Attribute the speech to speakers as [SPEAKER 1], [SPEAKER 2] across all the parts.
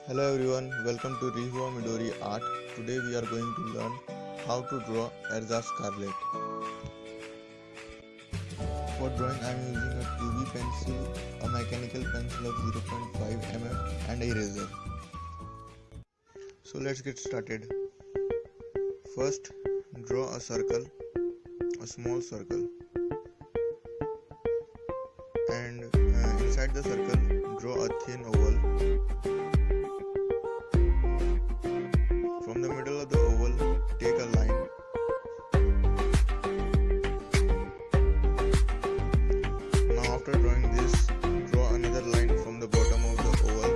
[SPEAKER 1] Hello everyone, welcome to Rihua Midori Art. Today we are going to learn how to draw Erza Scarlet. For drawing I am using a 2B pencil, a mechanical pencil of 0.5 mm and a eraser. So let's get started. First, draw a circle, a small circle, and inside the circle draw a thin oval. From the middle of the oval, take a line. Now after drawing this, draw another line from the bottom of the oval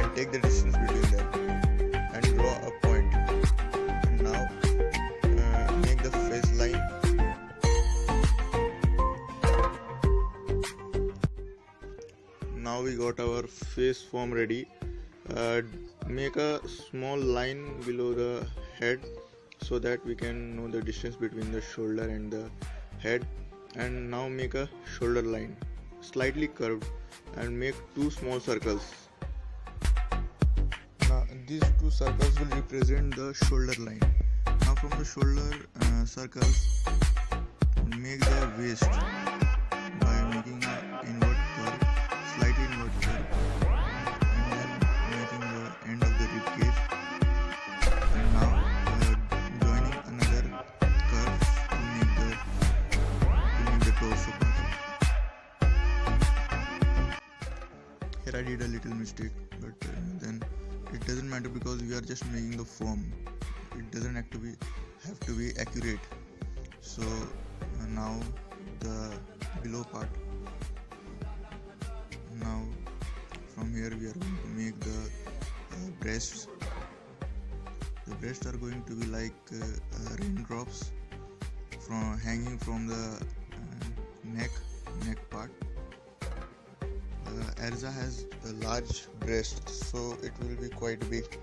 [SPEAKER 1] and take the distance between them and draw a point. And now make the face line. Now we got our face form ready. Make a small line below the head so that we can know the distance between the shoulder and the head, and now make a shoulder line slightly curved and make two small circles. Now these two circles will represent the shoulder line. Now from the shoulder circles, make the waist by making an inward curve, slightly inward curve, and then making the end of the rib cage, and now joining another curve to make the torso part. Here I did a little mistake, but then it doesn't matter because we are just making the form. It doesn't have to be accurate. So now the below part. Now from here we are going to make the breasts. The breasts are going to be like raindrops hanging from the neck part. Erza has a large breast, so it will be quite big.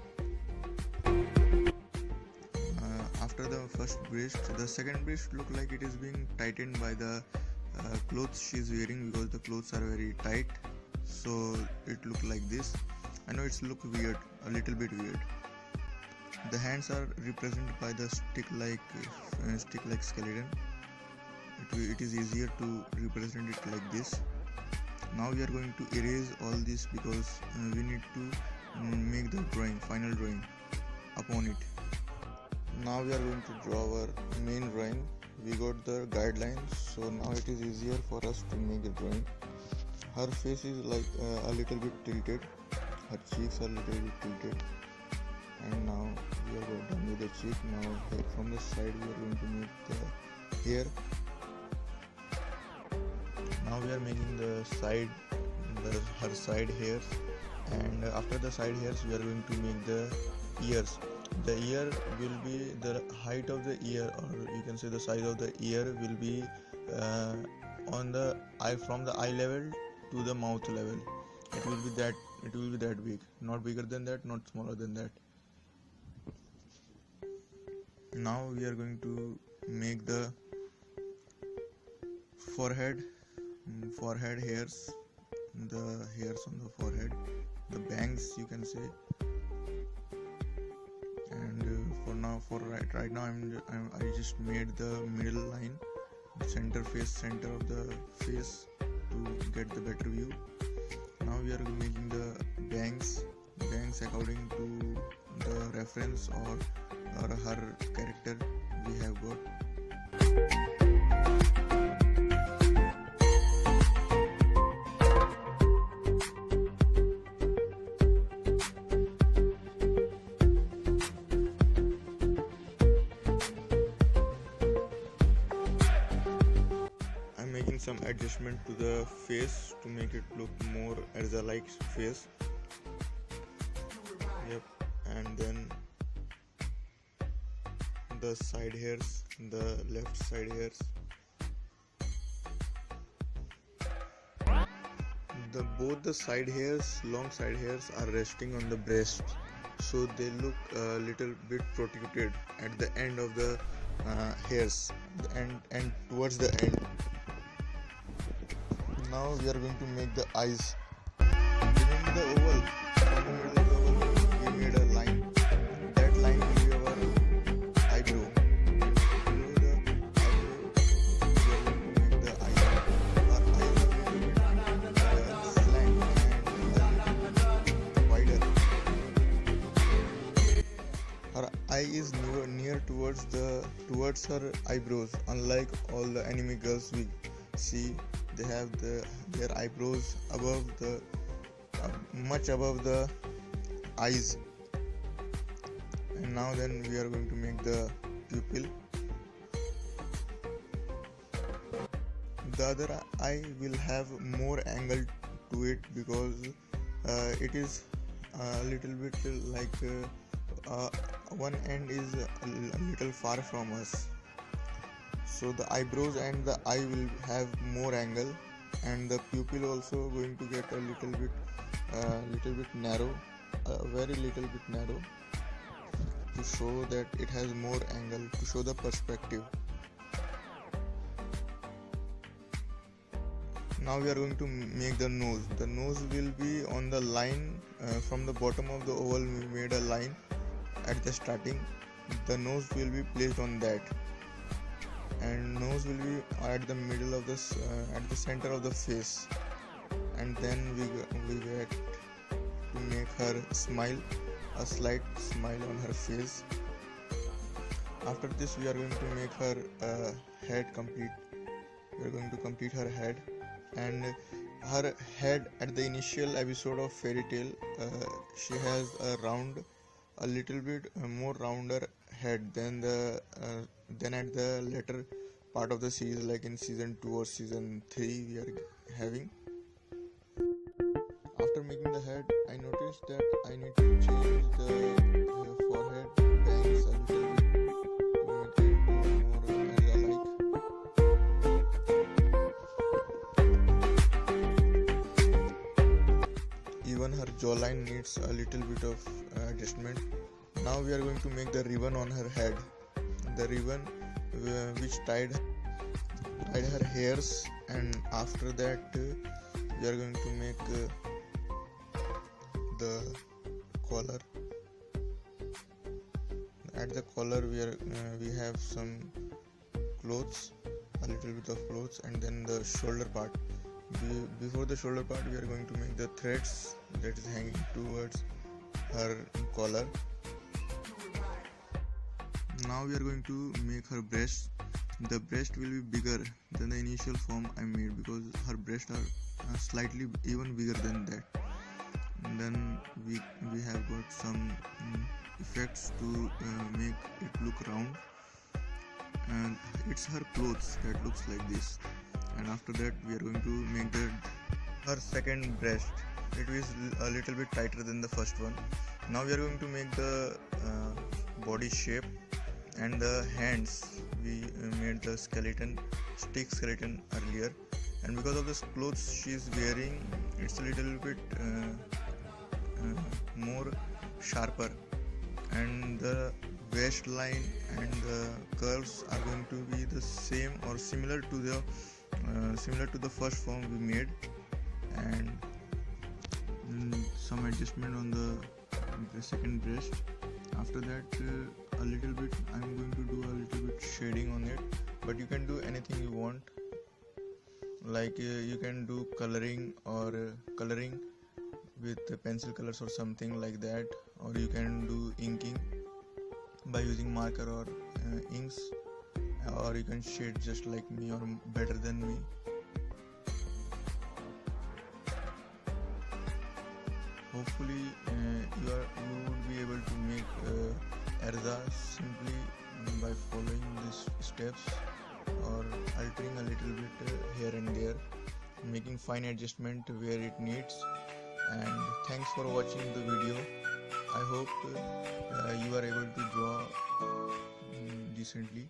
[SPEAKER 1] After the first breast, the second breast look like it is being tightened by the clothes she is wearing, because the clothes are very tight. So it look like this. I know it's look weird, a little bit weird. The hands are represented by the stick-like skeleton. It is easier to represent it like this. Now we are going to erase all this because we need to make the final drawing upon it. Now we are going to draw our main drawing. We got the guidelines, so now it is easier for us to make the drawing. Her face is like a little bit tilted, her cheeks are a little bit tilted, and now we are done with the cheek. Now from the side we are going to make the hair. Now we are making the her side hairs, and after the side hairs we are going to make the ears. The ear will be the height of the ear, or you can say the size of the ear will be on the eye, from the eye level to the mouth level. It will be that big, not bigger than that, not smaller than that. Now we are going to make the forehead hairs, the hairs on the forehead, the bangs you can say. And right now I just made the middle line, center of the face, to get the better view. Now we are making the bangs according to the reference or her character we have got. Making some adjustment to the face to make it look more Erza-like face. Yep, and then the side hairs, the left side hairs. Both the side hairs, long side hairs, are resting on the breast, so they look a little bit protruded at the end of the hairs, and towards the end. Now we are going to make the eyes. Remember the oval? From the middle of the oval eye is near towards her eyebrows. Unlike all the anime girls we see, they have their eyebrows above the much above the eyes. And now then we are going to make the pupil. The other eye will have more angle to it because it is a little bit like one end is a little far from us, so the eyebrows and the eye will have more angle, and the pupil also going to get a little bit narrow, very little bit narrow, to show that it has more angle, to show the perspective. Now we are going to make the nose. The nose will be on the line from the bottom of the oval. We made a line at the starting. The nose will be placed on that, and nose will be at the middle of this, at the center of the face. And then we get to make her smile, a slight smile on her face. After this, we are going to make her head complete. We are going to complete her head. And her head at the initial episode of Fairy Tail, she has a little bit more rounder head than at the later part of the series, like in season 2 or season 3 we are having. After making the head, I noticed that I need to change the forehead bangs a little bit to make it more Erza-like. Even her jawline needs a little bit of adjustment. Now we are going to make the ribbon on her head. The ribbon which tied her hairs, and after that we are going to make the collar. At the collar we have some clothes, a little bit of clothes, and then the shoulder part. Before the shoulder part, we are going to make the threads that is hanging towards her collar. Now we are going to make her breast. The breast will be bigger than the initial form I made because her breasts are slightly even bigger than that. And then we have got some effects to make it look round, and it's her clothes that looks like this. And after that we are going to make her second breast. It is a little bit tighter than the first one. Now we are going to make the body shape and the hands. We made the stick skeleton earlier, and because of the clothes she is wearing, it's a little bit more sharper, and the waistline and the curves are going to be the same or similar to the first form we made, and some adjustment on the second breast. After that I'm going to do a little bit shading on it, but you can do anything you want, like you can do coloring with pencil colors or something like that, or you can do inking by using marker or inks, or you can shade just like me or better than me. Hopefully you would be able to make Erza simply by following these steps, or altering a little bit here and there, making fine adjustment where it needs. And thanks for watching the video. I hope you are able to draw decently.